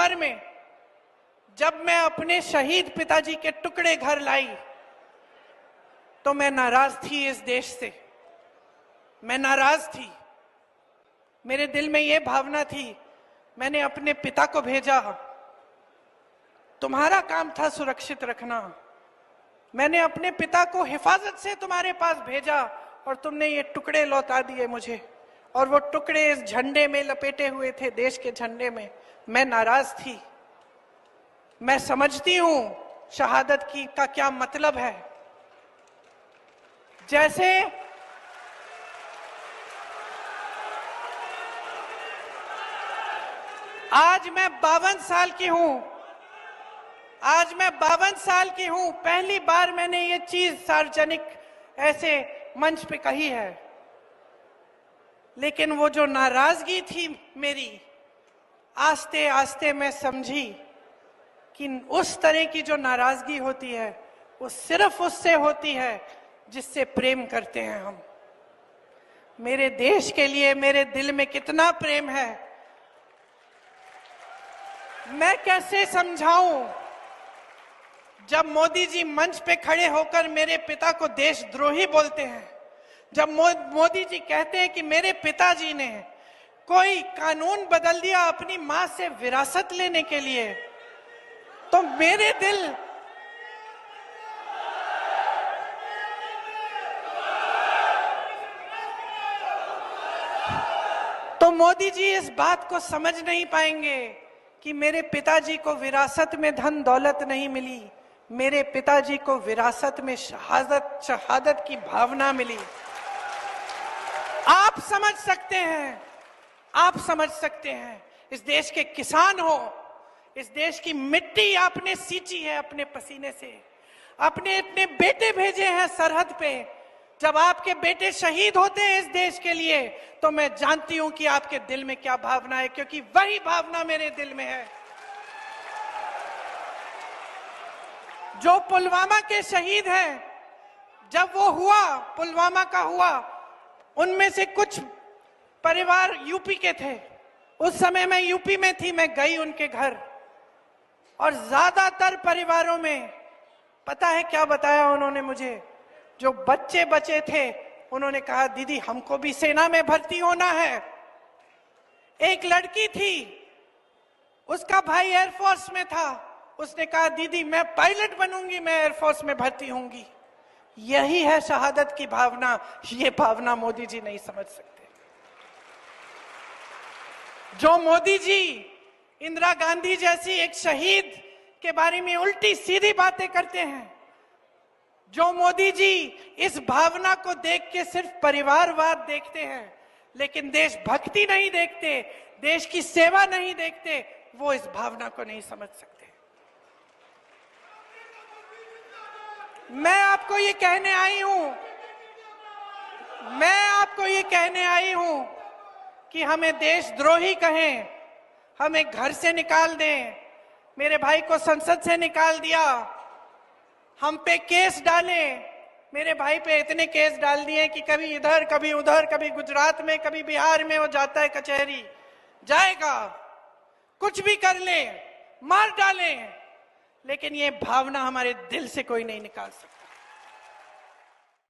उम्र में जब मैं अपने शहीद पिताजी के टुकड़े घर लाई तो मैं नाराज थी इस देश से। मैं नाराज थी। मेरे दिल में यह भावना थी, मैंने अपने पिता को भेजा, तुम्हारा काम था सुरक्षित रखना। मैंने अपने पिता को हिफाजत से तुम्हारे पास भेजा और तुमने ये टुकड़े लौटा दिए मुझे, और वो टुकड़े इस झंडे में लपेटे हुए थे, देश के झंडे में। मैं नाराज थी। मैं समझती हूं शहादत की का क्या मतलब है। जैसे आज मैं 52 साल की हूं, आज मैं 52 साल की हूं, पहली बार मैंने ये चीज सार्वजनिक ऐसे मंच पे कही है। लेकिन वो जो नाराजगी थी मेरी, आस्ते आस्ते मैं समझी कि उस तरह की जो नाराजगी होती है वो सिर्फ उससे होती है जिससे प्रेम करते हैं हम। मेरे देश के लिए मेरे दिल में कितना प्रेम है, मैं कैसे समझाऊं। जब मोदी जी मंच पे खड़े होकर मेरे पिता को देशद्रोही बोलते हैं, जब मोदी जी कहते हैं कि मेरे पिताजी ने कोई कानून बदल दिया अपनी मां से विरासत लेने के लिए, तो मेरे दिल तो मोदी जी इस बात को समझ नहीं पाएंगे कि मेरे पिताजी को विरासत में धन दौलत नहीं मिली, मेरे पिताजी को विरासत में शहादत की भावना मिली। आप समझ सकते हैं, आप समझ सकते हैं। इस देश के किसान हो, इस देश की मिट्टी आपने सींची है अपने पसीने से, अपने इतने बेटे भेजे हैं सरहद पे। जब आपके बेटे शहीद होते हैं इस देश के लिए, तो मैं जानती हूं कि आपके दिल में क्या भावना है, क्योंकि वही भावना मेरे दिल में है। जो पुलवामा के शहीद हैं, जब वो हुआ, पुलवामा का हुआ, उनमें से कुछ परिवार यूपी के थे। उस समय मैं यूपी में थी, मैं गई उनके घर, और ज्यादातर परिवारों में पता है क्या बताया उन्होंने मुझे? जो बच्चे बचे थे उन्होंने कहा, दीदी हमको भी सेना में भर्ती होना है। एक लड़की थी, उसका भाई एयरफोर्स में था, उसने कहा दीदी मैं पायलट बनूंगी, मैं एयरफोर्स में भर्ती होंगी। यही है शहादत की भावना। ये भावना मोदी जी नहीं समझ सकते। जो मोदी जी इंदिरा गांधी जैसी एक शहीद के बारे में उल्टी सीधी बातें करते हैं, जो मोदी जी इस भावना को देख के सिर्फ परिवारवाद देखते हैं लेकिन देशभक्ति नहीं देखते, देश की सेवा नहीं देखते, वो इस भावना को नहीं समझ सकते। मैं आपको ये कहने आई हूं, मैं आपको ये कहने आई हूं कि हमें देशद्रोही कहें, हमें घर से निकाल दें, मेरे भाई को संसद से निकाल दिया, हम पे केस डाले, मेरे भाई पे इतने केस डाल दिए कि कभी इधर कभी उधर, कभी गुजरात में कभी बिहार में वो जाता है कचहरी, जाएगा, कुछ भी कर ले, मार डाले, लेकिन ये भावना हमारे दिल से कोई नहीं निकाल सकता।